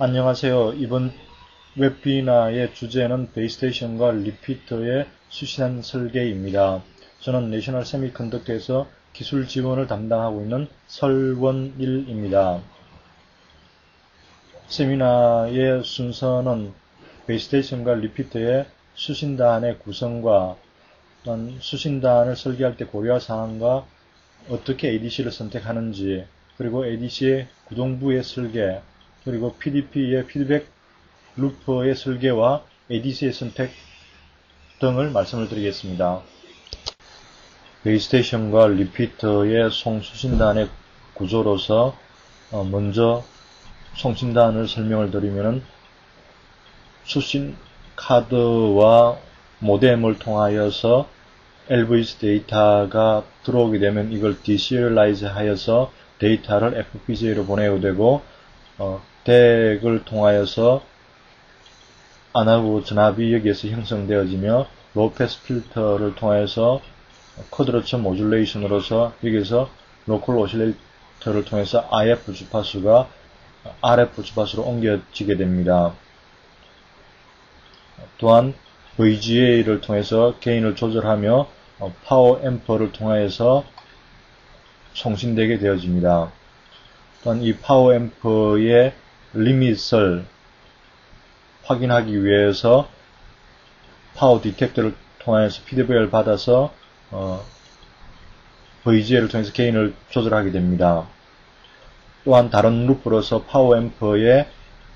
안녕하세요. 이번 웹비나의 주제는 베이스테이션과 리피터의 수신한 설계입니다. 저는 내셔널 세미컨덕터에서 기술 지원을 담당하고 있는 설원일입니다. 세미나의 순서는 베이스테이션과 리피터의 수신단의 구성과 또한 수신단을 설계할 때 고려할 사항과 어떻게 ADC를 선택하는지, 그리고 ADC의 구동부의 설계, 그리고 PDP의 피드백 루프의 설계와 ADC의 선택 등을 말씀을 드리겠습니다. 베이스테이션과 리피터의 송수신단의 구조로서 먼저 송신단을 설명을 드리면 수신 카드와 모뎀을 통하여서 LVC 데이터가 들어오게 되면 이걸 디시리얼라이즈 하여서 데이터를 FPGA로 보내게 되고 덱을 통하여서 아날로그 전압이 여기에서 형성되어지며 로우패스 필터를 통해서 쿼드러처 모듈레이션으로서 여기에서 로컬 오실레이터를 통해서 IF 주파수가 RF 주파수로 옮겨지게 됩니다. 또한 VGA를 통해서 게인을 조절하며 파워 앰프를 통해서 송신되게 되어집니다. 또한 이 파워 앰프의 리밋을 확인하기 위해서 파워 디텍터를 통해서 PWR을 받아서 VGA를 통해서 게인을 조절하게 됩니다. 또한 다른 루프로서 파워 앰프의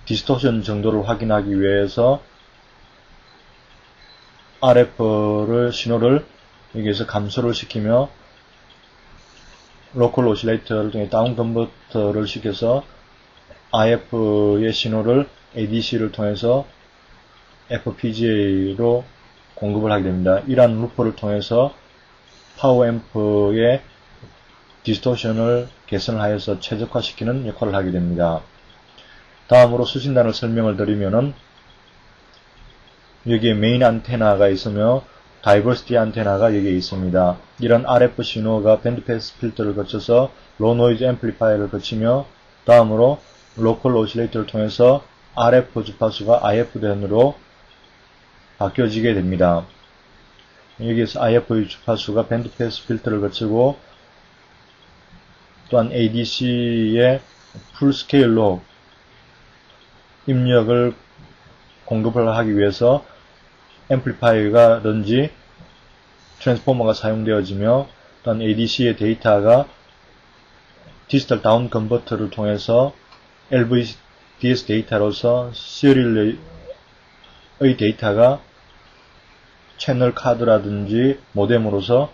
디스토션 정도를 확인하기 위해서 RF를 신호를 여기에서 감소를 시키며 로컬 오실레이터를 통해 다운 컨버터를 시켜서 IF의 신호를 ADC를 통해서 FPGA로 공급을 하게 됩니다. 이러한 루퍼를 통해서 파워 앰프의 디스토션을 개선하여서 최적화시키는 역할을 하게 됩니다. 다음으로 수신단을 설명을 드리면은 여기에 메인 안테나가 있으며 다이버시티 안테나가 여기에 있습니다. 이런 RF 신호가 밴드패스 필터를 거쳐서 로 노이즈 앰플리파이어를 거치며 다음으로 로컬 오실레이터를 통해서 RF 주파수가 IF 단으로 바뀌어지게 됩니다. 여기에서 IF 주파수가 밴드패스 필터를 거치고 또한 ADC의 풀스케일로 입력을 공급을 하기 위해서 앰플리파이어라든지 트랜스포머가 사용되어지며 또한 ADC의 데이터가 디지털 다운 컨버터를 통해서 LVDS 데이터로서 시리얼의 데이터가 채널 카드라든지 모뎀으로서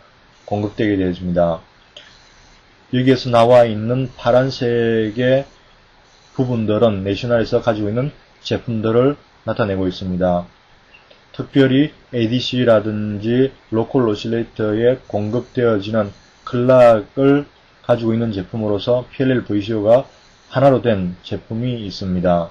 공급되게 되어집니다. 여기에서 나와 있는 파란색의 부분들은 내셔널에서 가지고 있는 제품들을 나타내고 있습니다. 특별히 ADC라든지 로컬 오실레이터에 공급되어지는 클락을 가지고 있는 제품으로서 PLL VCO가 하나로 된 제품이 있습니다.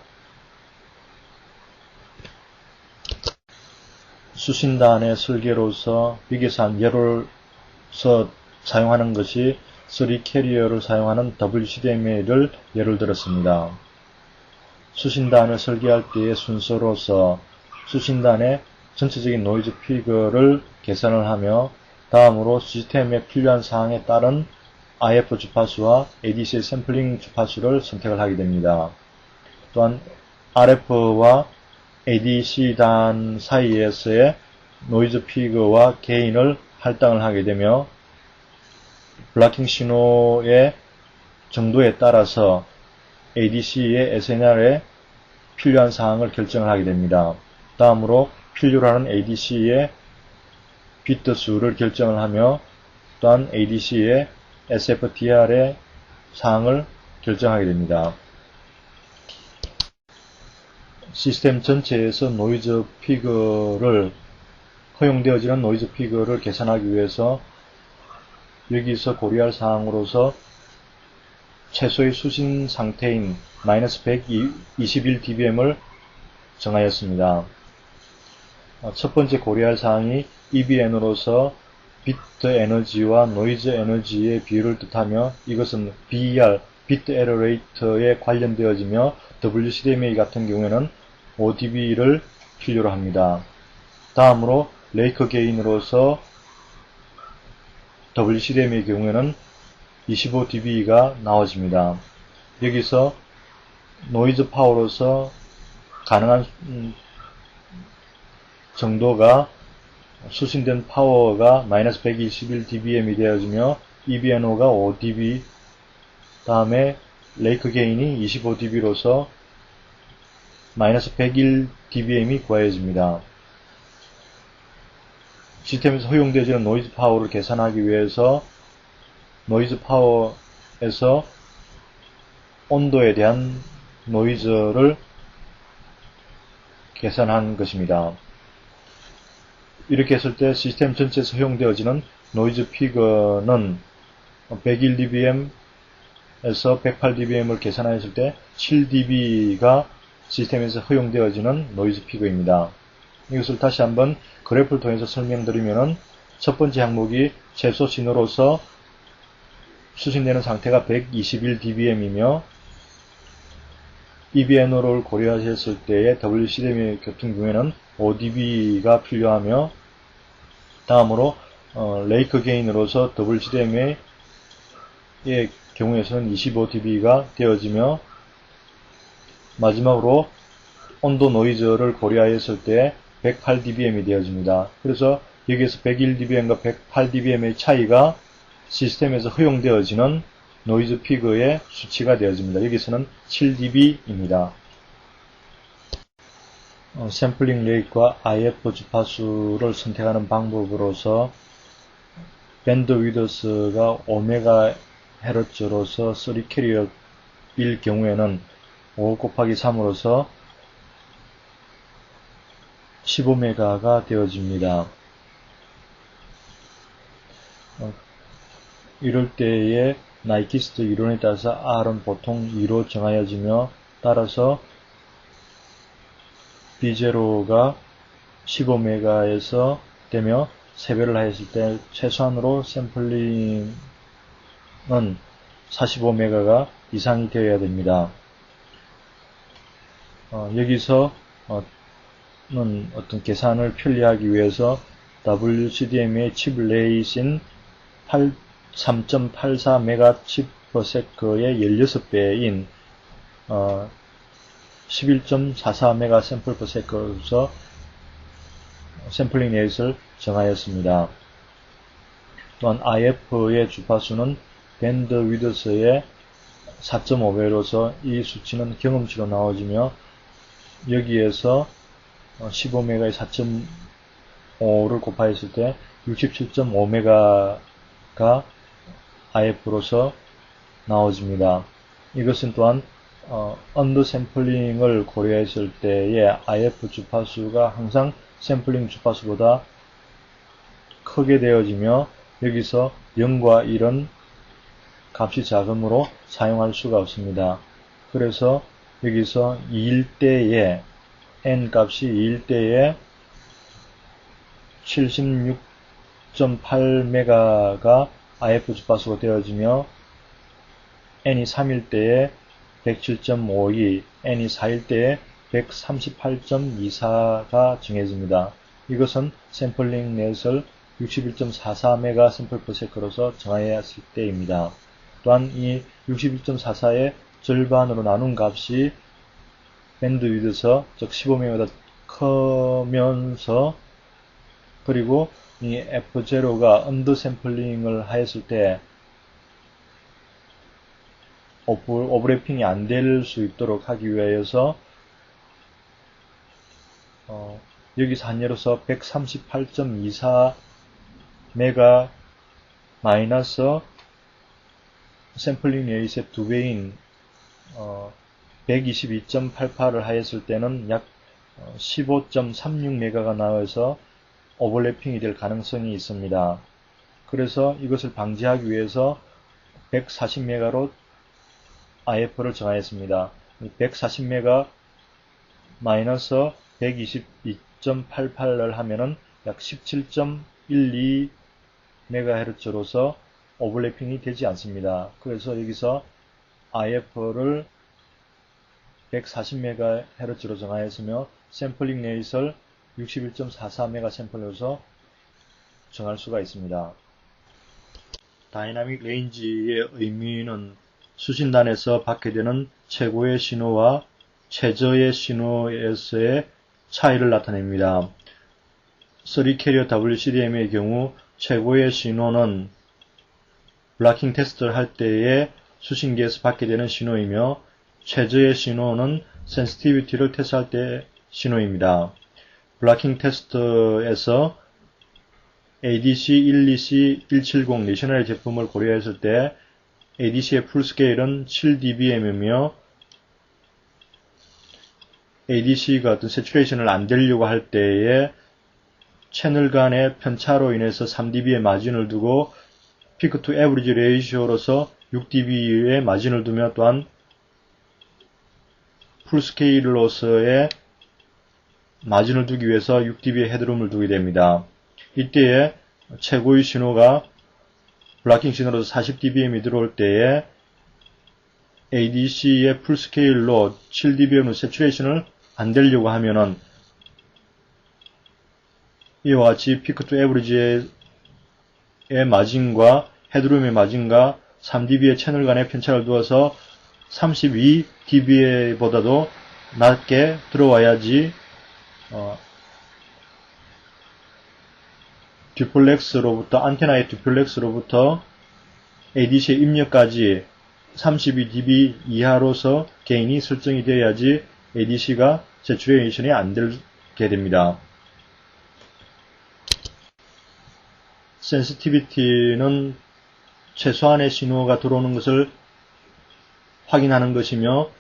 수신단의 설계로서 여기서 한 예로서 사용하는 것이 3 캐리어를 사용하는 WCDMA를 예를 들었습니다. 수신단을 설계할 때의 순서로서 수신단의 전체적인 노이즈 피거를 계산을 하며 다음으로 시스템에 필요한 사항에 따른 IF 주파수와 ADC의 샘플링 주파수를 선택을 하게 됩니다. 또한 RF와 ADC단 사이에서의 노이즈 피거와 게인을 할당을 하게 되며 블락킹 신호의 정도에 따라서 ADC의 SNR에 필요한 사항을 결정을 하게 됩니다. 다음으로 필요로 하는 ADC의 비트 수를 결정을 하며 또한 ADC의 SFDR의 사항을 결정하게 됩니다. 시스템 전체에서 노이즈 피거를 허용되어지는 노이즈 피거를 계산하기 위해서 여기서 고려할 사항으로서 최소의 수신 상태인 -121dBm을 정하였습니다. 첫 번째 고려할 사항이 EBN으로서 비트 에너지와 노이즈 에너지의 비율을 뜻하며 이것은 BER, 비트 에러 레이트에 관련되어지며 WCDMA 같은 경우에는 5dB를 필요로 합니다. 다음으로 레이크 게인으로서 WCDMA의 경우에는 25dB가 나와집니다. 여기서 노이즈 파워로서 가능한 정도가 수신된 파워가 마이너스 121dBm이 되어지며 EBNO가 5dB, 다음에 레이크 게인이 25dB로서 마이너스 101dBm이 구해집니다. 시스템에서 허용되어지는 노이즈 파워를 계산하기 위해서 노이즈 파워에서 온도에 대한 노이즈를 계산한 것입니다. 이렇게 했을 때 시스템 전체에서 허용되어지는 노이즈 피거는 101dBm에서 108dBm을 계산하였을 때 7dB가 시스템에서 허용되어지는 노이즈 피거입니다. 이것을 다시 한번 그래프를 통해서 설명드리면은 첫 번째 항목이 최소 신호로서 수신되는 상태가 121dBm이며 EBNO를 고려하셨을 때의 WCDMA 같은 경우에는 5dB가 필요하며 다음으로 레이크 게인으로서 WCDMA의 경우에서는 25dB가 되어지며 마지막으로 온도 노이즈를 고려하였을 때 108dBm이 되어집니다. 그래서 여기에서 101dBm과 108dBm의 차이가 시스템에서 허용되어지는 노이즈 피그의 수치가 되어집니다. 여기서는 7dB입니다. 샘플링 레이트와 IF 주파수를 선택하는 방법으로서 밴드 위드스가 오메가 헤르츠로서 3캐리어일 경우에는 5 곱하기 3으로서 15메가가 되어집니다. 이럴 때에 나이키스트 이론에 따라서 R은 보통 2로 정하여지며 따라서 B0가 15메가에서 되며 세배를 하였을 때 최소한으로 샘플링은 45메가가 이상이 되어야 됩니다. 여기서 어떤 계산을 편리하기 위해서 WCDMA 칩 레이신 3.84메가 칩/s의 16배인 11.44메가 샘플/s로서 샘플링 레이트를 정하였습니다. 또한 IF의 주파수는 밴드 위드스의 4.5배로서 이 수치는 경험치로 나오지며 여기에서 15메가의 4.5를 곱하였을 때 67.5메가가 IF로서 나와집니다. 이것은 또한 언더 샘플링을 고려했을 때의 IF 주파수가 항상 샘플링 주파수보다 크게 되어지며 여기서 0과 1은 값이 작으므로 사용할 수가 없습니다. 그래서 여기서 2일 때에 n 값이 2일 때에 76.8메가가 IF 주파수가 되어지며 n이 3일 때에 107.52, n이 4일 때에 138.24가 정해집니다. 이것은 샘플링 넷을 61.44메가 샘플/s로서 정하였을 때입니다. 또한 이 61.44의 절반으로 나눈 값이 밴드 위드서 즉 15메가보다 크면서 그리고 이 F0가 언더 샘플링을 하였을 때 오버래핑이 안 될 수 있도록 하기 위하여서 여기서 한 예로서 138.24메가 마이너스 샘플링 레이트의 2배인 122.88을 하였을 때는 약 15.36메가가 나와서 오버래핑이 될 가능성이 있습니다. 그래서 이것을 방지하기 위해서 140메가로 IF를 정하였습니다. 140메가 마이너스 122.88을 하면은 약 17.12MHz로서 오버래핑이 되지 않습니다. 그래서 여기서 IF를 140MHz로 정하였으며 샘플링 레이트를 61.44MHz 샘플로서 정할 수가 있습니다. 다이나믹 레인지의 의미는 수신단에서 받게 되는 최고의 신호와 최저의 신호에서의 차이를 나타냅니다. 3캐리어 WCDM의 경우 최고의 신호는 블락킹 테스트를 할 때에 수신기에서 받게 되는 신호이며 최저의 신호는 센시티비티를 테스트할 때 신호입니다. 블락킹 테스트에서 ADC12C170 내셔널의 제품을 고려했을 때 ADC의 풀스케일은 7dBm이며 ADC가 어떤 세츄레이션을 안 되려고 할 때에 채널 간의 편차로 인해서 3dB의 마진을 두고 피크 투 에브리지 레이시오로서 6dB의 마진을 두며 또한 풀스케일로서의 마진을 두기 위해서 6dB의 헤드룸을 두게 됩니다. 이때에 최고의 신호가 블락킹 신호로서 40dBm이 들어올 때에 ADC의 풀스케일로 7dBm의 세츄레이션을 안 되려고 하면은 이와 같이 피크 투 에브리지의 마진과 헤드룸의 마진과 3dB의 채널 간의 편차를 두어서 32dB보다도 낮게 들어와야지 듀플렉스로부터 안테나의 듀플렉스로부터 ADC의 입력까지 32dB 이하로서 게인이 설정이 되어야지 ADC가 세츄레이션이 안 되게 됩니다. 센시티비티는 최소한의 신호가 들어오는 것을 확인하는 것이며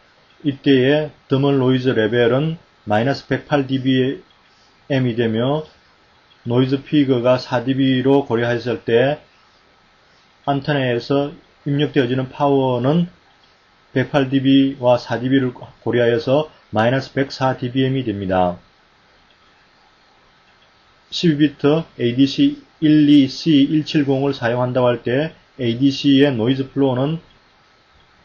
이때의 더멀 노이즈 레벨은 마이너스 108dBm이 되며 노이즈 피거가 4dB로 고려했을 때 안테나에서 입력되어지는 파워는 108dB와 4dB를 고려하여서 마이너스 104dBm이 됩니다. 12비트 ADC12C170을 사용한다고 할 때 ADC의 노이즈 플로우는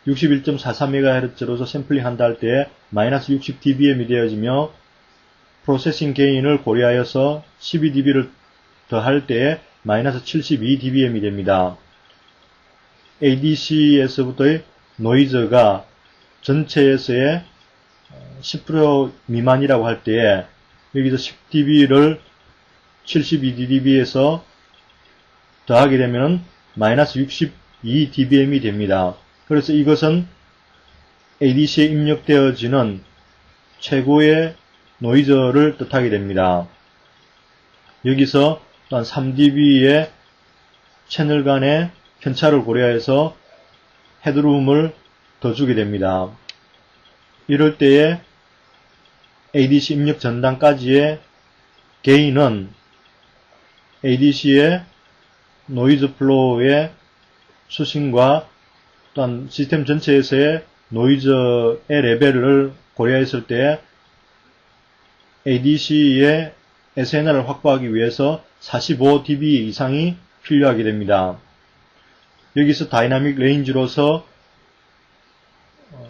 61.43MHz로서 샘플링 한다 할 때 마이너스 60dBm이 되어지며 프로세싱 게인을 고려하여서 12dB를 더할 때 마이너스 72dBm이 됩니다. ADC에서부터의 노이즈가 전체에서의 10% 미만이라고 할 때 여기서 10dB를 72dB에서 더하게 되면 마이너스 62dBm이 됩니다. 그래서 이것은 ADC에 입력되어지는 최고의 노이즈를 뜻하게 됩니다. 여기서 또한 3dB의 채널 간의 편차를 고려해서 헤드룸을 더 주게 됩니다. 이럴 때에 ADC 입력 전단까지의 게인은 ADC의 노이즈 플로우의 수신과 또한 시스템 전체에서의 노이즈의 레벨을 고려했을 때 ADC의 SNR을 확보하기 위해서 45dB 이상이 필요하게 됩니다. 여기서 다이나믹 레인지로서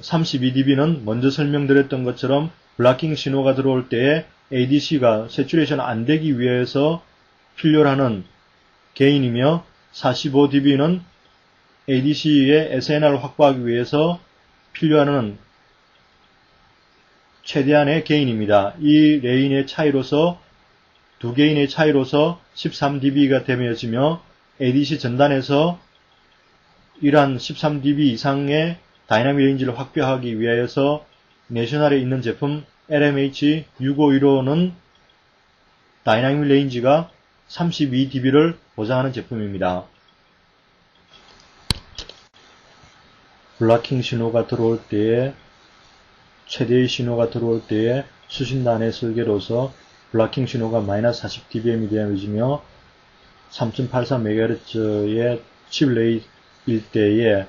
32dB는 먼저 설명드렸던 것처럼 블락킹 신호가 들어올 때에 ADC가 세츄레이션 안 되기 위해서 필요로 하는 게인이며 45dB는 ADC의 SNR을 확보하기 위해서 필요하는 최대한의 게인입니다. 이 레인의 차이로서 두 게인의 차이로서 13dB가 되어지며 ADC 전단에서 이러한 13dB 이상의 다이나믹 레인지를 확보하기 위하여서 내셔널에 있는 제품 LMH6515는 다이나믹 레인지가 32dB를 보장하는 제품입니다. 블락킹 신호가 들어올 때에 최대의 신호가 들어올 때에 수신단의 설계로서 블락킹 신호가 마이너스 40dBm이 되어지며 3.83MHz의 칩 레이일 때에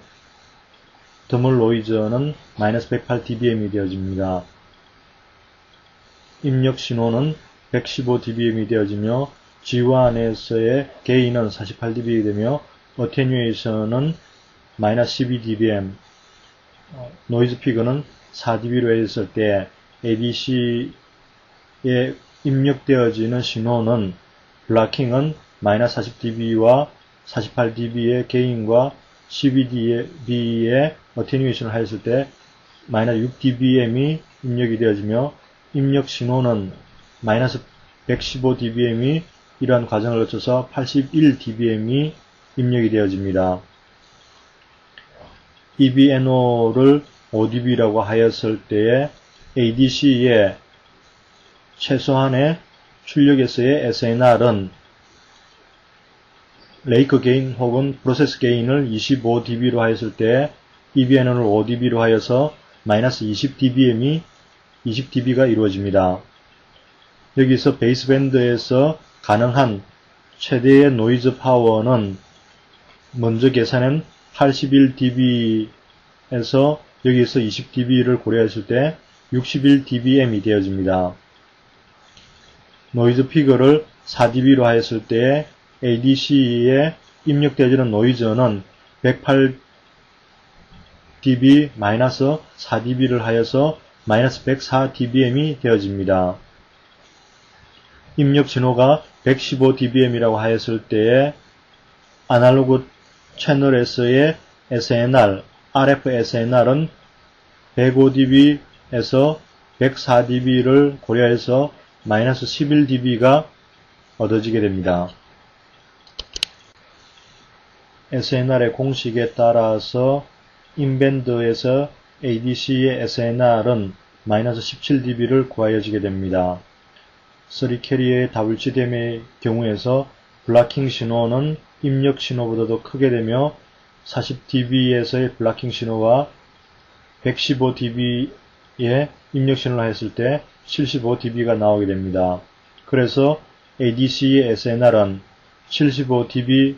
더멀 노이즈는 마이너스 108dBm이 되어집니다. 입력 신호는 115dBm이 되어지며 G1에서의 게인은 48dB이 되며 어테뉴에이션은 마이너스 12dBm, 노이즈 피거는 4dB로 했을 때 ADC에 입력되어지는 신호는 블라킹은 마이너스 40dB와 48dB의 게인과 12dB의 어테뉴에이션을 하였을 때 마이너스 6dBm이 입력이 되어지며 입력 신호는 마이너스 115dBm이 이러한 과정을 거쳐서 81dBm이 입력이 되어집니다. EBNO를 5dB라고 하였을 때에 ADC의 최소한의 출력에서의 SNR은 레이크 게인 혹은 프로세스 게인을 25dB로 하였을 때 EBNO를 5dB로 하여서 마이너스 20dB가 이루어집니다. 여기서 베이스밴드에서 가능한 최대의 노이즈 파워는 먼저 계산한 81dB에서 여기서 20dB를 고려했을 때 61dBm이 되어집니다. 노이즈 피거를 4dB로 하였을 때 ADC에 입력되어지는 노이즈는 108dB 마이너스 4dB를 하여서 마이너스 104dBm이 되어집니다. 입력 신호가 115dBm이라고 하였을 때에 아날로그 채널에서의 SNR, RF SNR은 105dB에서 104dB를 고려해서 마이너스 11dB가 얻어지게 됩니다. SNR의 공식에 따라서 인밴드에서 ADC의 SNR은 마이너스 17dB를 구하여지게 됩니다. 3캐리의 WCDM의 경우에서 블라킹 신호는 입력 신호보다도 크게 되며 40dB에서의 블라킹 신호와 115dB의 입력 신호를 했을 때 75dB가 나오게 됩니다. 그래서 ADC의 SNR은 75dB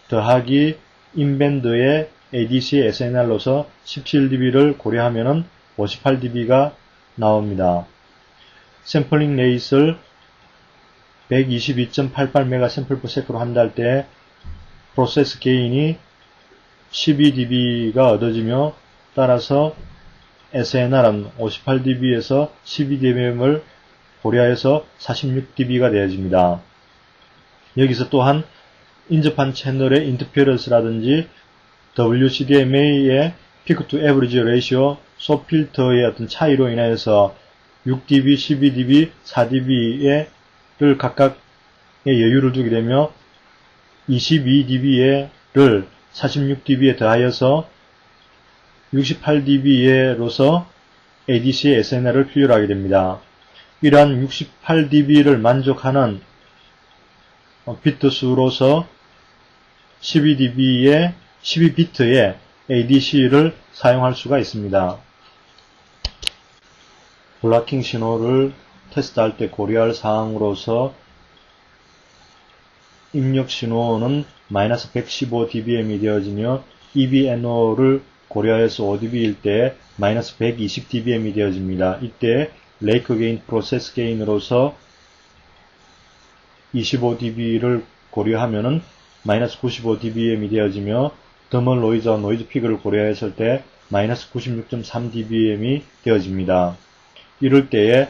더하기 인밴드의 ADC의 SNR로서 17dB를 고려하면 58dB가 나옵니다. 샘플링 레이스를 122.88MB 샘플/s로 한다 할 때 프로세스 게인이 12dB가 얻어지며 따라서 SNR은 58dB에서 12dBm을 고려해서 46dB가 되어집니다. 여기서 또한 인접한 채널의 인터페런스라든지 WCDMA의 피크 투 에버리지 레이시오 소필터의 어떤 차이로 인해서 6dB, 12dB, 4dB를 각각의 여유를 두게 되며 22dB를 46dB에 더하여서 68dB로서 ADC의 SNR을 필요로 하게 됩니다. 이러한 68dB를 만족하는 비트 수로서 12비트의 ADC를 사용할 수가 있습니다. 블라킹 신호를 테스트할 때 고려할 사항으로서 입력 신호는 마이너스 115dBm이 되어지며 EBNO를 고려해서 5dB일 때 마이너스 120dBm이 되어집니다. 이때 레이크 게인, 프로세스 게인으로서 25dB를 고려하면은 마이너스 95dBm이 되어지며 더멀 노이즈와 노이즈 피그를 고려했을 때 마이너스 96.3dBm이 되어집니다. 이럴 때에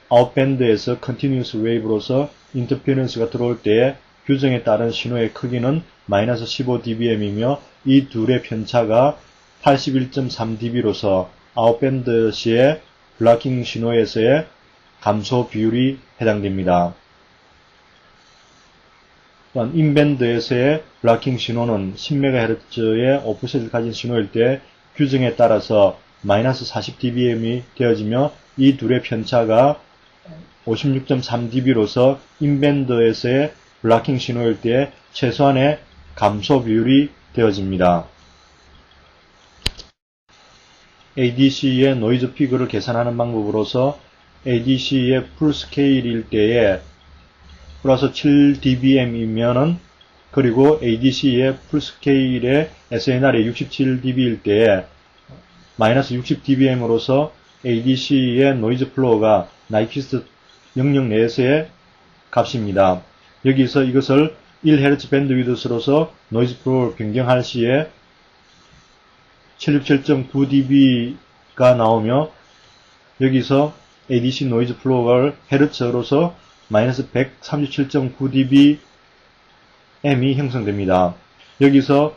아웃밴드에서 컨티뉴스 웨이브로서 인터페런스가 들어올 때에 규정에 따른 신호의 크기는 마이너스 15dBm이며 이 둘의 편차가 81.3dB로서 아웃밴드 시의 블라킹 신호에서의 감소 비율이 해당됩니다. 또한 인밴드에서의 블라킹 신호는 10MHz의 오프셋을 가진 신호일 때 규정에 따라서 마이너스 40dBm이 되어지며 이 둘의 편차가 56.3dB로서 인밴드에서의 블라킹 신호일 때 최소한의 감소 비율이 되어집니다. ADC의 노이즈 피그를 계산하는 방법으로서 ADC의 풀스케일일 때에 플러스 7dBm이면은 그리고 ADC의 풀스케일의 SNR이 67dB일 때에 마이너스 60dBm으로서 ADC의 노이즈 플로우가 나이퀴스트 영역 내에서의 값입니다. 여기서 이것을 1Hz 밴드위드스로서 노이즈 플로우를 변경할 시에 767.9dB가 나오며 여기서 ADC 노이즈 플로어가 헤르츠로서 마이너스 137.9dBm이 형성됩니다. 여기서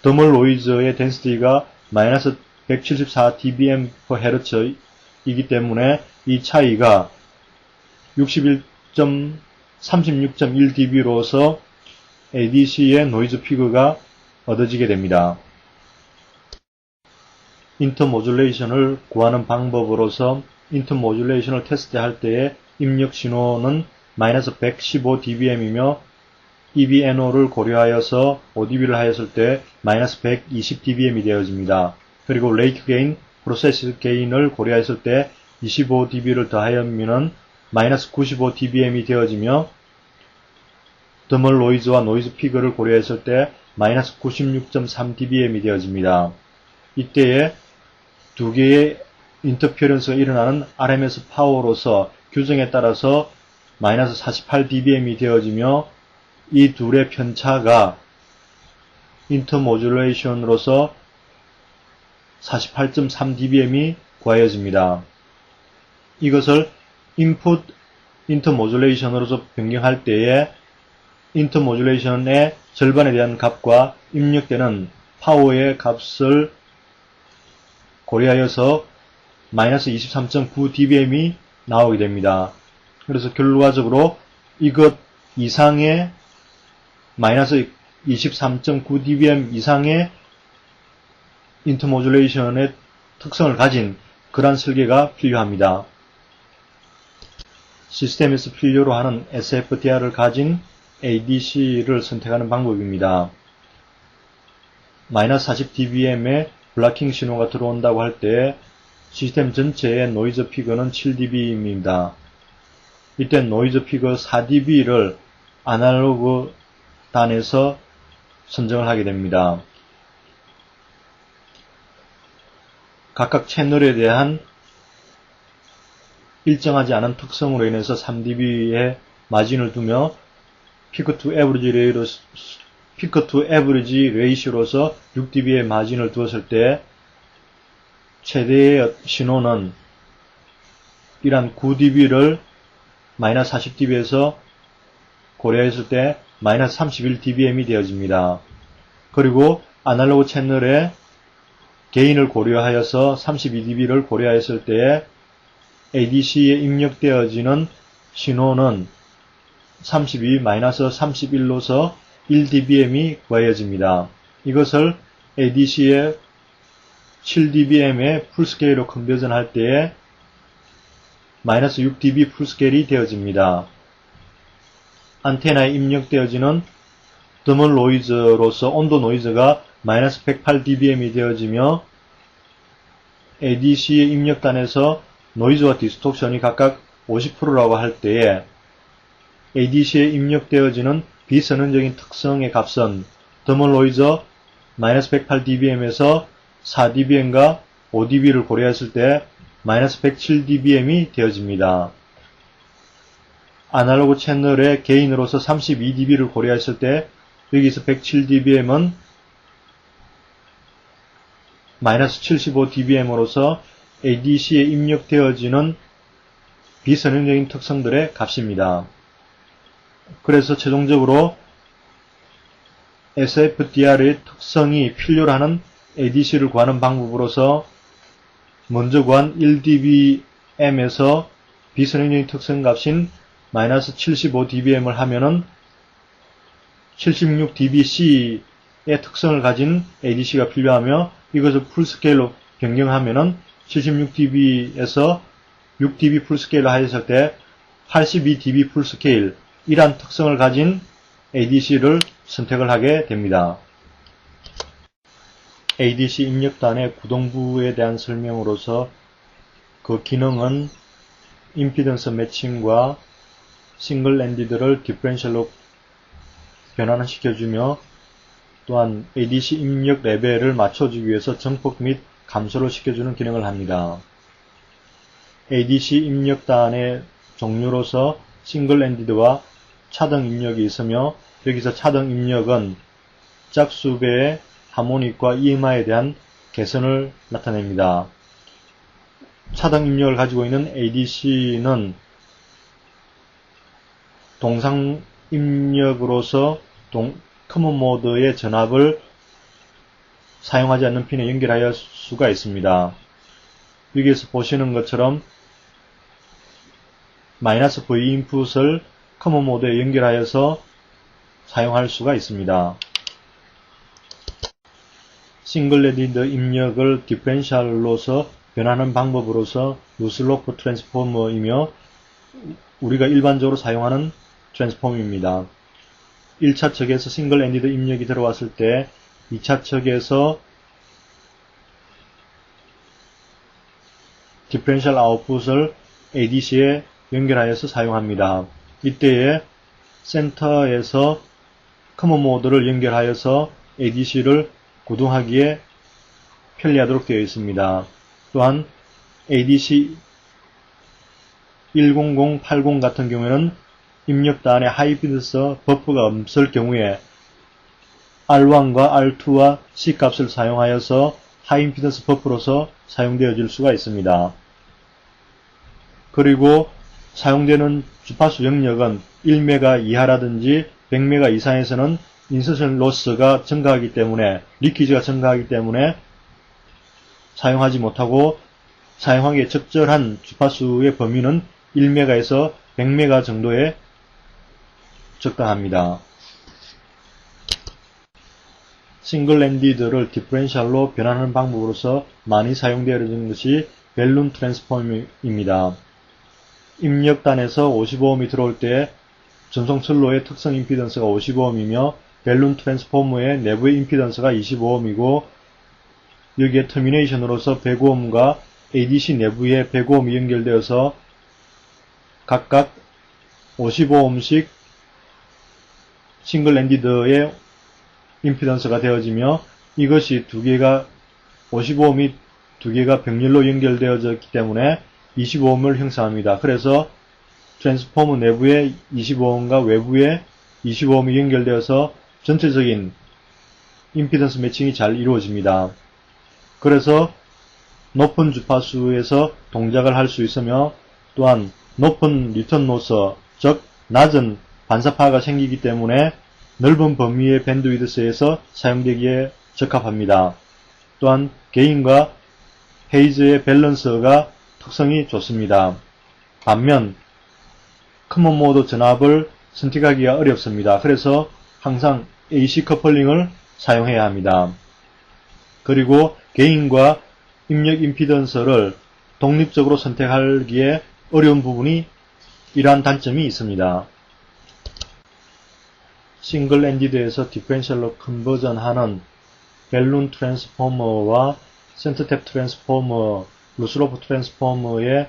더멀 노이즈의 덴시티가 마이너스 174dBm/Hz이기 때문에 이 차이가 36.1dB로서 ADC의 노이즈 피그가 얻어지게 됩니다. 인터모듈레이션을 구하는 방법으로서 인터모듈레이션을 테스트할 때의 입력 신호는 마이너스 115dBm이며 EBNO를 고려하여서 5dB를 하였을 때 마이너스 120dBm이 되어집니다. 그리고 레이크 게인, 프로세스 게인을 고려했을 때 25dB를 더하면 마이너스 95dBm이 되어지며 더멀 노이즈와 노이즈 피그를 고려했을 때 마이너스 96.3dBm이 되어집니다. 이때에 두 개의 인터피어런스가 일어나는 RMS 파워로서 규정에 따라서 마이너스 48dBm이 되어지며 이 둘의 편차가 인터모듈레이션으로서 48.3dBm이 구하여집니다. 이것을 인풋 인터모듈레이션으로서 변경할 때에 인터모듈레이션의 절반에 대한 값과 입력되는 파워의 값을 고려하여서 마이너스 23.9dBm이 나오게 됩니다. 그래서 결과적으로 이것 이상의 마이너스 23.9dBm 이상의 인터모듈레이션의 특성을 가진 그러한 설계가 필요합니다. 시스템에서 필요로 하는 SFDR을 가진 ADC를 선택하는 방법입니다. 마이너스 40dBm의 블락킹 신호가 들어온다고 할 때 시스템 전체의 노이즈 피그는 7dB입니다. 이때 노이즈 피그 4dB를 아날로그 단에서 선정을 하게 됩니다. 각각 채널에 대한 일정하지 않은 특성으로 인해서 3dB의 마진을 두며 피크 투 에버리지 레이시로서 6dB의 마진을 두었을 때 최대의 신호는 이란 9dB를 마이너스 40dB에서 고려했을 때 마이너스 31dBm이 되어집니다. 그리고 아날로그 채널의 게인을 고려하여서 32dB를 고려했을 때 ADC에 입력되어지는 신호는 32-31로서 1dBm이 구하여집니다. 이것을 ADC의 7dBm의 풀스케일로 컨버전 할 때에 마이너스 6dB 풀스케일이 되어집니다. 안테나에 입력되어지는 더멀 노이즈로서 온도 노이즈가 마이너스 108dBm이 되어지며 ADC의 입력단에서 노이즈와 디스톡션이 각각 50%라고 할 때에 ADC에 입력되어지는 비선언적인 특성의 값은 더멀 노이즈 마이너스 108dBm에서 4dBm과 5dB를 고려했을 때 마이너스 107dBm이 되어집니다. 아날로그 채널의 게인으로서 32dB를 고려했을 때 여기서 107dBm은 마이너스 75dBm으로서 ADC에 입력되어지는 비선형적인 특성들의 값입니다. 그래서 최종적으로 SFDR의 특성이 필요로 하는 ADC를 구하는 방법으로서 먼저 구한 1dBm에서 비선형적인 특성 값인 마이너스 75dBm을 하면은 76dBc의 특성을 가진 ADC가 필요하며 이것을 풀스케일로 변경하면은 76dB에서 6dB 풀스케일로 하였을 때 82dB 풀스케일 이란 특성을 가진 ADC를 선택을 하게 됩니다. ADC 입력단의 구동부에 대한 설명으로서 그 기능은 임피던스 매칭과 싱글 엔디드를 디퍼런셜로 변환을 시켜주며 또한 ADC 입력 레벨을 맞춰주기 위해서 정폭 및 감소를 시켜주는 기능을 합니다. ADC 입력단의 종류로서 싱글 엔디드와 차등 입력이 있으며 여기서 차등 입력은 짝수배의 하모닉과 EMI에 대한 개선을 나타냅니다. 차등 입력을 가지고 있는 ADC는 동상 입력으로서 커먼 모드의 전압을 사용하지 않는 핀에 연결할 수가 있습니다. 여기에서 보시는 것처럼 -V 인풋을 커먼 모드에 연결하여서 사용할 수가 있습니다. 싱글 엔디드 입력을 디퍼런셜로서 변하는 방법으로서 루슬로프 트랜스포머이며 우리가 일반적으로 사용하는 트랜스폼입니다. 1차 척에서 싱글 엔디드 입력이 들어왔을 때 2차 척에서 디퍼런셜 아웃풋을 ADC에 연결하여서 사용합니다. 이때에 센터에서 커먼 모드를 연결하여서 ADC를 구동하기에 편리하도록 되어 있습니다. 또한 ADC 10080 같은 경우에는 입력단에 하이임피던스 버프가 없을 경우에 R1과 R2와 C 값을 사용하여서 하이임피던스 버프로서 사용되어질 수가 있습니다. 그리고 사용되는 주파수 영역은 1메가 이하라든지 100메가 이상에서는 인서션 로스가 증가하기 때문에 리키지가 증가하기 때문에 사용하지 못하고 사용하기에 적절한 주파수의 범위는 1메가에서 100메가 정도에 적당합니다. 싱글 엔디드를 디퍼런셜로 변하는 방법으로서 많이 사용되어진 것이 벨룬 트랜스폼입니다. 입력단에서 55ohm이 들어올 때 전송 철로의 특성 임피던스가 55ohm이며 벨룬 트랜스포머의 내부의 임피던스가 25ohm이고 여기에 터미네이션으로서 105ohm과 ADC 내부에 105ohm이 연결되어서 각각 55ohm씩 싱글 엔디드의 임피던스가 되어지며 이것이 55ohm이 두 개가 병렬로 연결되어졌기 때문에 25ohm을 형성합니다. 그래서 트랜스포머 내부에 25ohm과 외부에 25ohm이 연결되어서 전체적인 임피던스 매칭이 잘 이루어집니다. 그래서 높은 주파수에서 동작을 할 수 있으며 또한 높은 리턴 로스, 즉 낮은 반사파가 생기기 때문에 넓은 범위의 밴드위드스에서 사용되기에 적합합니다. 또한 게인과 헤이즈의 밸런스가 특성이 좋습니다. 반면 커먼 모드 전압을 선택하기가 어렵습니다. 그래서 항상 AC 커플링을 사용해야 합니다. 그리고 게인과 입력 임피던스를 독립적으로 선택하기에 어려운 부분이 이러한 단점이 있습니다. 싱글 엔디드에서 디퍼런셜로 컨버전하는 벨룬 트랜스포머와 센터탭 트랜스포머, 루스로프 트랜스포머의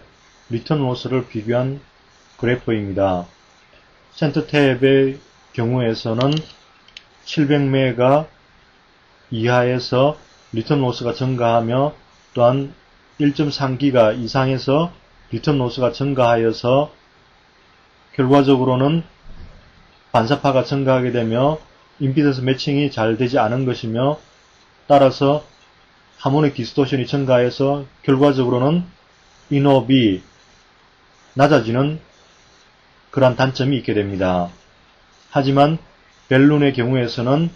리턴 로스를 비교한 그래프입니다. 센터탭의 경우에서는 700메가 이하에서 리턴 로스가 증가하며 또한 1.3기가 이상에서 리턴 로스가 증가하여서 결과적으로는 반사파가 증가하게 되며 임피던스 매칭이 잘 되지 않은 것이며 따라서 하모닉 디스토션이 증가해서 결과적으로는 인업이 낮아지는 그러한 단점이 있게 됩니다. 하지만 벨룬의 경우에서는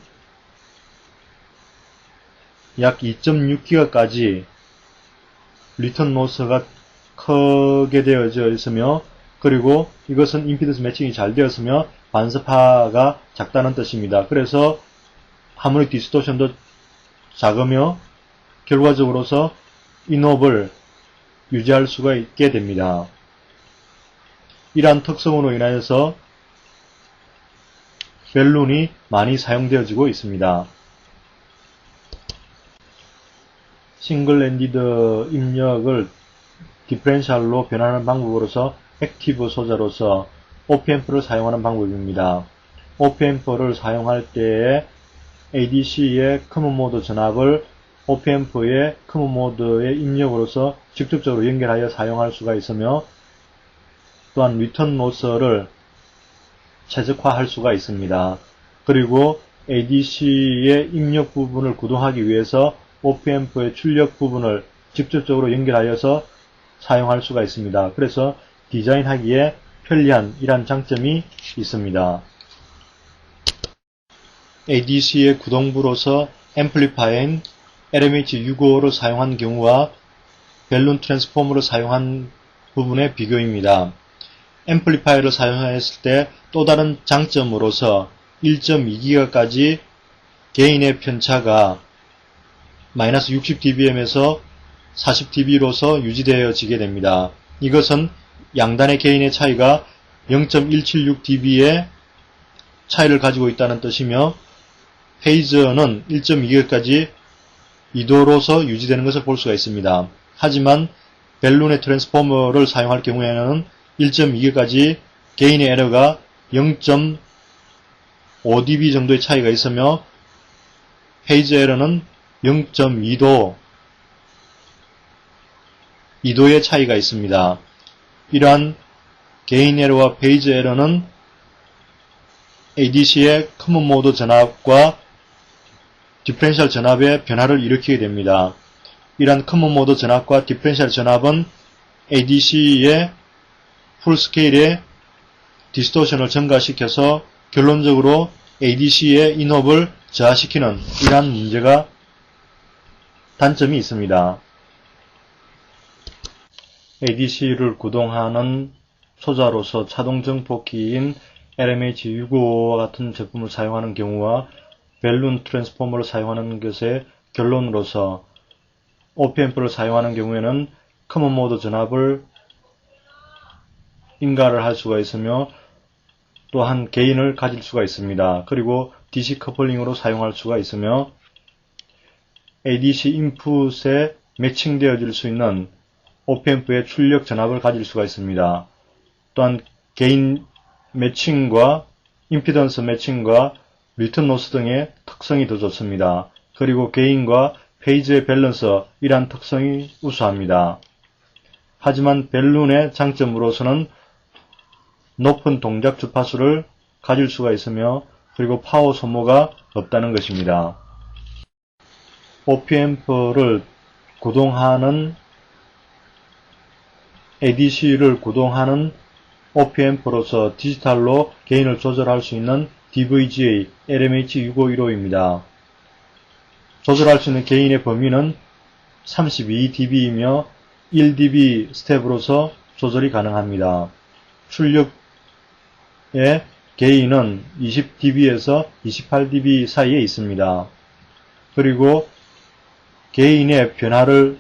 약 2.6기가까지 리턴 로스가 크게 되어져 있으며 그리고 이것은 임피던스 매칭이 잘 되었으며 반사파가 작다는 뜻입니다. 그래서 하모닉 디스토션도 작으며 결과적으로서 인업을 유지할 수가 있게 됩니다. 이러한 특성으로 인하여서 벨룬이 많이 사용되어지고 있습니다. 싱글 엔디드 입력을 디퍼런셜로 변하는 방법으로서 액티브 소자로서 OPAMP를 사용하는 방법입니다. OPAMP를 사용할 때에 ADC의 커먼 모드 전압을 OPAMP의 커먼 모드의 입력으로서 직접적으로 연결하여 사용할 수가 있으며 또한 리턴 로스를 최적화할 수가 있습니다. 그리고 ADC의 입력 부분을 구동하기 위해서 OPMP의 출력 부분을 직접적으로 연결하여서 사용할 수가 있습니다. 그래서 디자인하기에 편리한 이런 장점이 있습니다. ADC의 구동부로서 앰플리파인 LMH655를 사용한 경우와 벨룬 트랜스포머를 사용한 부분의 비교입니다. 앰플리파이어를 사용했을 때 또 다른 장점으로서 1.2GHz까지 게인의 편차가 마이너스 60dBm에서 40dB로서 유지되어지게 됩니다. 이것은 양단의 게인의 차이가 0.176dB의 차이를 가지고 있다는 뜻이며 페이저는 1.2GHz까지 2도로서 유지되는 것을 볼 수가 있습니다. 하지만 벨룬의 트랜스포머를 사용할 경우에는 1.2GHz까지 게인의 에러가 0.5dB 정도의 차이가 있으며 페이저 에러는 0.2도, 2도의 차이가 있습니다. 이러한 게인 에러와 페이저 에러는 ADC의 커먼 모드 전압과 디퍼런셜 전압의 변화를 일으키게 됩니다. 이러한 커먼 모드 전압과 디퍼런셜 전압은 ADC의 풀스케일의 디스토션을 증가시켜서 결론적으로 ADC의 인업을 저하시키는 이러한 문제가 단점이 있습니다. ADC를 구동하는 소자로서 차동 증폭기인 LMH655와 같은 제품을 사용하는 경우와 벨룬 트랜스포머를 사용하는 것의 결론으로서 OPMP를 사용하는 경우에는 커먼 모드 전압을 인가를 할 수가 있으며 또한 게인을 가질 수가 있습니다. 그리고 DC 커플링으로 사용할 수가 있으며 ADC 인풋에 매칭되어질 수 있는 OPMP의 출력 전압을 가질 수가 있습니다. 또한 게인 매칭과 임피던스 매칭과 리턴 로스 등의 특성이 더 좋습니다. 그리고 게인과 페이즈의 밸런스 이러한 특성이 우수합니다. 하지만 벨룬의 장점으로서는 높은 동작 주파수를 가질 수가 있으며 그리고 파워 소모가 없다는 것입니다. OPMP를 구동하는 ADC를 구동하는 OPMP로서 디지털로 게인을 조절할 수 있는 DVGA LMH651호입니다. 조절할 수 있는 게인의 범위는 32dB이며 1dB 스텝으로서 조절이 가능합니다. 출력의 게인은 20dB에서 28dB 사이에 있습니다. 그리고 게인의 변화를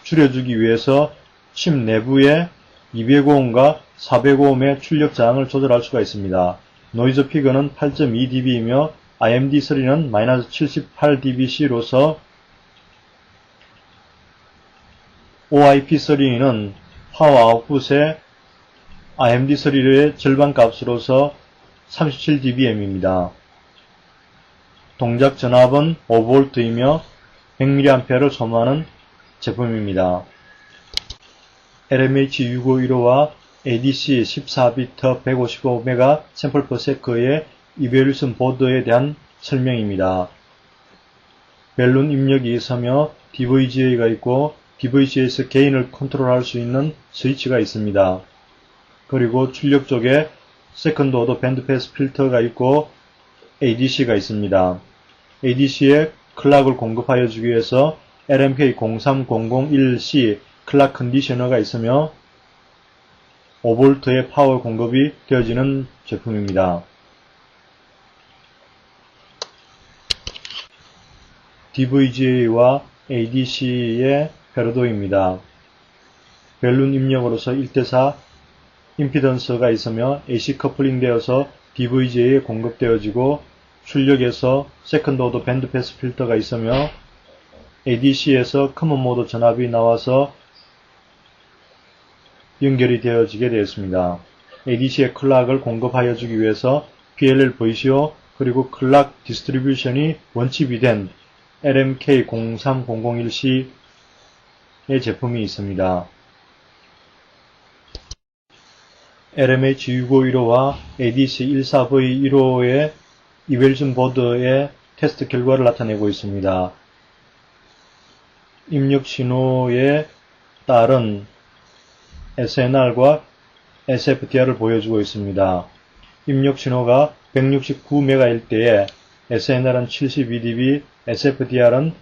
줄여주기 위해서 칩 내부에 200Ω과 400Ω의 출력 저항을 조절할 수가 있습니다. 노이즈 피거는 8.2dB이며 IMD3는 -78dBc로서 OIP3는 파워 아웃풋의 IMD3의 절반 값으로서 37dBm입니다. 동작 전압은 5V이며 100mA를 소모하는 제품입니다. LMH651호와 ADC 14비트 155MB 샘플 퍼 세크의 이벨루션 보드에 대한 설명입니다. 벨룬 입력이 있으며 DVGA가 있고 DVGA에서 게인을 컨트롤할 수 있는 스위치가 있습니다. 그리고 출력 쪽에 세컨드 오더 밴드 패스 필터가 있고 ADC가 있습니다. ADC에 클락을 공급하여 주기 위해서 LMK03001C 클락 컨디셔너가 있으며 5V의 파워 공급이 되어지는 제품입니다. DVGA와 ADC의 패러도입니다. 벨룬 입력으로서 1대4 임피던스가 있으며 AC 커플링 되어서 DVGA에 공급되어지고 출력에서 세컨드 오더 밴드 패스 필터가 있으며 ADC에서 커먼 모드 전압이 나와서 연결이 되어지게 되었습니다. ADC의 클락을 공급하여 주기 위해서 PLL VCO 그리고 클락 디스트리뷰션이 원칩이 된 LMK03001C의 제품이 있습니다. LMH651호와 ADC14V15의 이벨준 보드의 테스트 결과를 나타내고 있습니다. 입력 신호에 따른 SNR과 SFDR을 보여주고 있습니다. 입력 신호가 169MHz일 때에 SNR은 72dB, SFDR은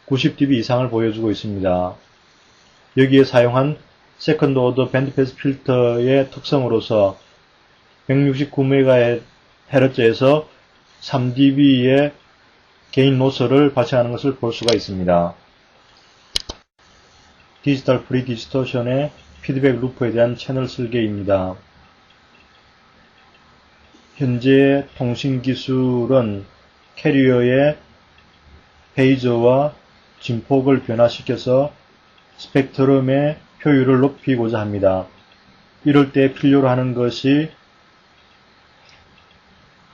90dB 이상을 보여주고 있습니다. 여기에 사용한 세컨드 오더 밴드패스 필터의 특성으로서 169MHz에서 3dB의 게인 로스를 발생하는 것을 볼 수가 있습니다. 디지털 프리 디스토션의 피드백 루프에 대한 채널 설계입니다. 현재 통신 기술은 캐리어의 페이저와 진폭을 변화시켜서 스펙트럼의 효율을 높이고자 합니다. 이럴 때 필요로 하는 것이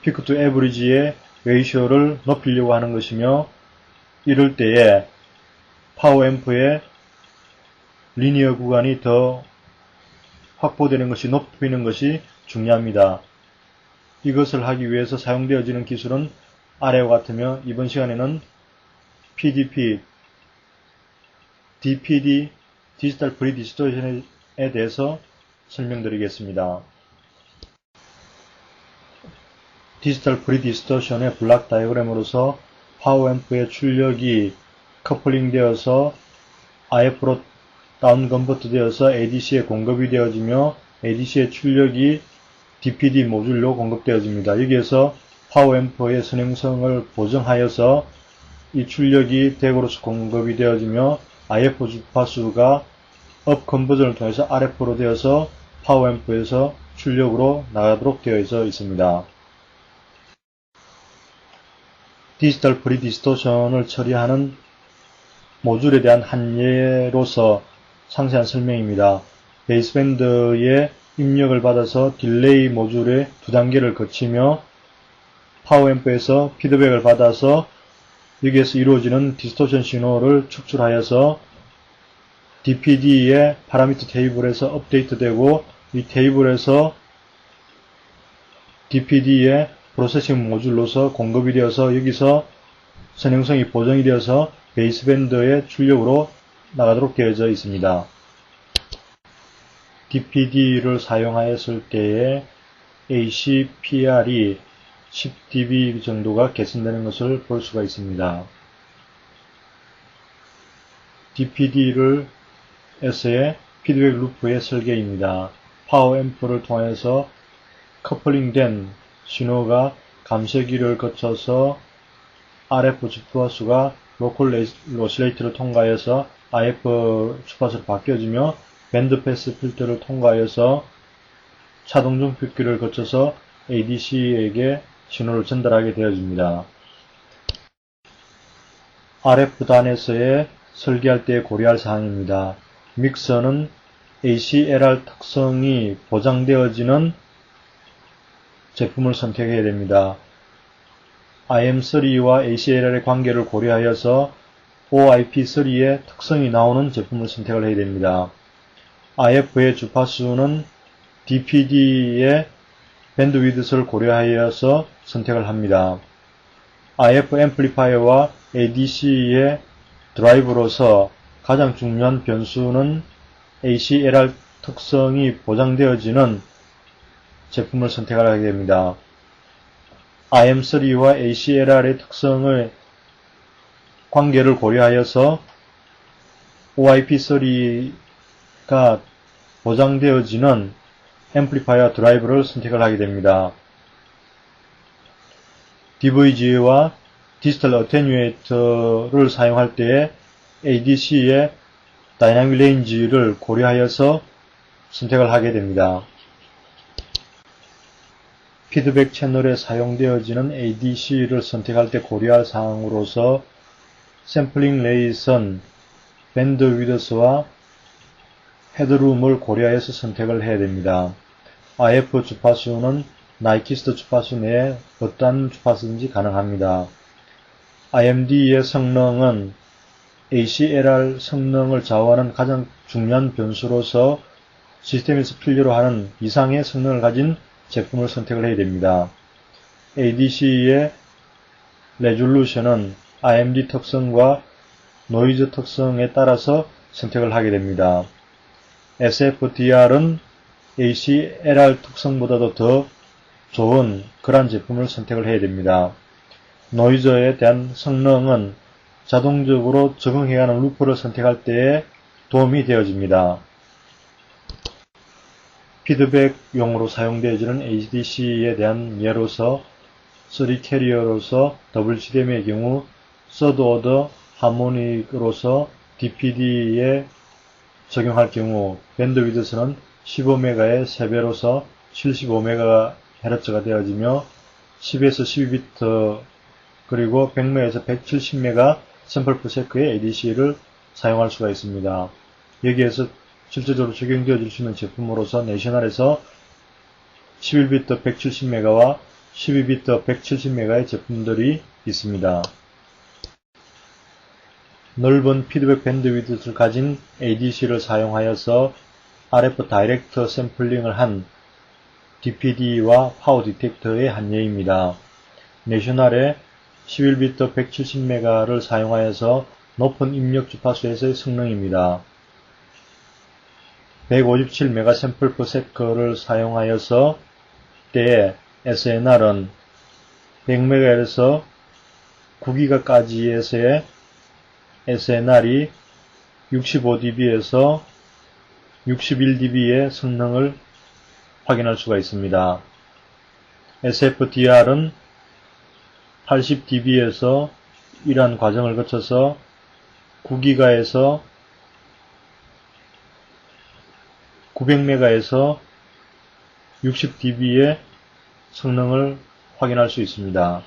피크 투 에버리지의 레이쇼를 높이려고 하는 것이며, 이럴 때에 파워앰프의 리니어 구간이 더 확보되는 것이, 높이는 것이 중요합니다. 이것을 하기 위해서 사용되어지는 기술은 아래와 같으며, 이번 시간에는 PDP, DPD, 디지털 프리 디스토션에 대해서 설명드리겠습니다. 디지털 프리 디스토션의 블락 다이어그램으로서 파워앰프의 출력이 커플링 되어서 IF로 다운 컨버트 되어서 ADC에 공급이 되어지며, ADC의 출력이 DPD 모듈로 공급되어집니다. 여기에서 파워앰프의 선행성을 보정하여서 이 출력이 덱으로서 공급이 되어지며, IF 주파수가 업 컨버전을 통해서 RF로 되어서 파워앰프에서 출력으로 나가도록 되어져 있습니다. 디지털 프리 디스토션을 처리하는 모듈에 대한 한 예로서 상세한 설명입니다. 베이스밴드의 입력을 받아서 딜레이 모듈의 두 단계를 거치며 파워앰프에서 피드백을 받아서 여기에서 이루어지는 디스토션 신호를 축출하여서 DPD의 파라미터 테이블에서 업데이트되고, 이 테이블에서 DPD의 프로세싱 모듈로서 공급이 되어서 여기서 선행성이 보정이 되어서 베이스밴드의 출력으로 나가도록 되어져 있습니다. DPD를 사용하였을 때에 ACPR이 10dB 정도가 개선되는 것을 볼 수가 있습니다. DPD를 에서의 피드백 루프의 설계입니다. 파워앰프를 통해서 커플링된 신호가 감쇄기를 거쳐서 RF 주파수가 로컬 오실레이터를 통과해서 IF 주파수로 바뀌어지며, 밴드패스 필터를 통과해서 차동 중폭기를 거쳐서 ADC에게 신호를 전달하게 되어집니다. RF단에서의 설계할 때 고려할 사항입니다. 믹서는 ACLR 특성이 보장되어지는 제품을 선택해야 됩니다. IM3와 ACLR의 관계를 고려하여서 OIP3의 특성이 나오는 제품을 선택을 해야 됩니다. IF의 주파수는 DPD의 밴드위드스를 고려하여서 선택을 합니다. IF 앰플리파이어와 ADC의 드라이브로서 가장 중요한 변수는 ACLR 특성이 보장되어지는 제품을 선택을 하게 됩니다. IM3와 ACLR의 특성의 관계를 고려하여서 OIP3가 보장되어지는 앰플리파이어 드라이브를 선택을 하게 됩니다. DVG와 디지털 어테뉴에이터를 사용할 때에 ADC의 다이나믹 레인지를 고려하여서 선택을 하게 됩니다. 피드백 채널에 사용되어지는 ADC를 선택할 때 고려할 사항으로서 샘플링 레이선, 밴드 위드스와 헤드룸을 고려해서 선택을 해야 됩니다. IF 주파수는 나이키스트 주파수 내에 어떠한 주파수든지 가능합니다. IMD의 성능은 ACLR 성능을 좌우하는 가장 중요한 변수로서 시스템에서 필요로 하는 이상의 성능을 가진 제품을 선택을 해야 됩니다. ADC의 레졸루션은 IMD 특성과 노이즈 특성에 따라서 선택을 하게 됩니다. SFDR은 ACLR 특성보다도 더 좋은 그런 제품을 선택을 해야 됩니다. 노이즈에 대한 성능은 자동적으로 적응해가는 루프를 선택할 때에 도움이 되어집니다. 피드백용으로 사용되어지는 ADC에 대한 예로서 3캐리어로서 WCDM의 경우 서드 오더 하모닉으로서 DPD에 적용할 경우 밴드위드스는 15메가의 3배로서 75MHz가 되어지며 10에서 12비트 그리고 100메가에서 170메가 샘플 퍼 세크의 ADC를 사용할 수가 있습니다. 여기에서 실제적으로 적용되어질 수 있는 제품으로서 내셔널에서 11비트 170메가와 12비트 170메가의 제품들이 있습니다. 넓은 피드백 밴드위드를 가진 ADC를 사용하여서 RF 다이렉트 샘플링을 한 DPD와 파워 디텍터의 한 예입니다. 내셔널의 11비트 170메가를 사용하여서 높은 입력 주파수에서의 성능입니다. 157메가 샘플 퍼 세크를 사용하여서 때에 SNR은 100메가에서 9기가까지에서의 SNR이 65dB에서 61dB의 성능을 확인할 수가 있습니다. SFDR은 80dB에서 이러한 과정을 거쳐서 9기가에서 900메가에서 60dB의 성능을 확인할 수 있습니다.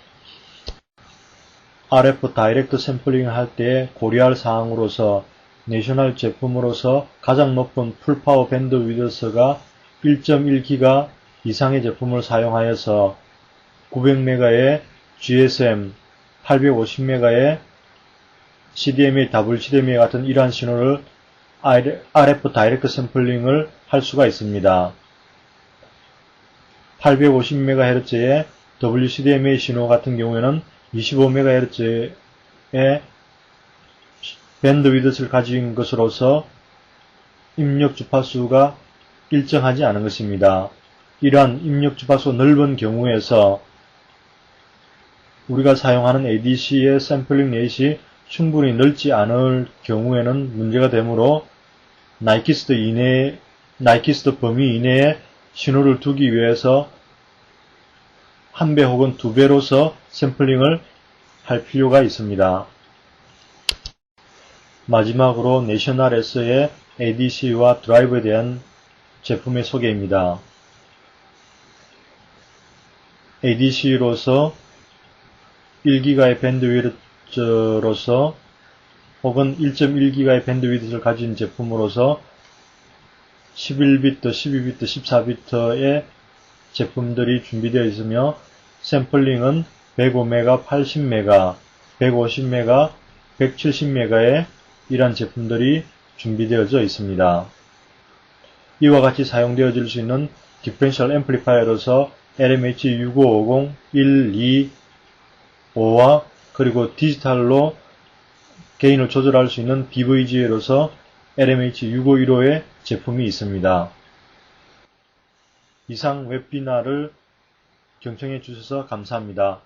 RF 다이렉트 샘플링을 할 때 고려할 사항으로서 내셔널 제품으로서 가장 높은 풀파워 밴드위드스가 1.1기가 이상의 제품을 사용하여서 900메가의 GSM, 850메가의 CDMA, WCDMA 같은 이러한 신호를 RF 다이렉트 샘플링을 할 수가 있습니다. 850MHz의 WCDMA 신호 같은 경우에는 25MHz의 밴드위드스를 가진 것으로서 입력 주파수가 일정하지 않은 것입니다. 이러한 입력 주파수가 넓은 경우에서 우리가 사용하는 ADC의 샘플링 레이트이 충분히 넓지 않을 경우에는 문제가 되므로 나이키스트 범위 이내에 신호를 두기 위해서 1배 혹은 2배로서 샘플링을 할 필요가 있습니다. 마지막으로 내셔널에서의 ADC와 드라이브에 대한 제품의 소개입니다. ADC로서 1기가의 밴드위드로서 혹은 1.1기가의 밴드위드를 가진 제품으로서 11비트, 12비트, 14비트의 제품들이 준비되어 있으며 샘플링은 105메가, 80메가, 150메가, 170메가의 이러한 제품들이 준비되어져 있습니다. 이와 같이 사용되어질 수 있는 디퍼런셜 앰플리파이어로서 LMH6550, 1, 2, 5와 그리고 디지털로 게인을 조절할 수 있는 DVGA로서 LMH6515의 제품이 있습니다. 이상 웹비나를 경청해 주셔서 감사합니다.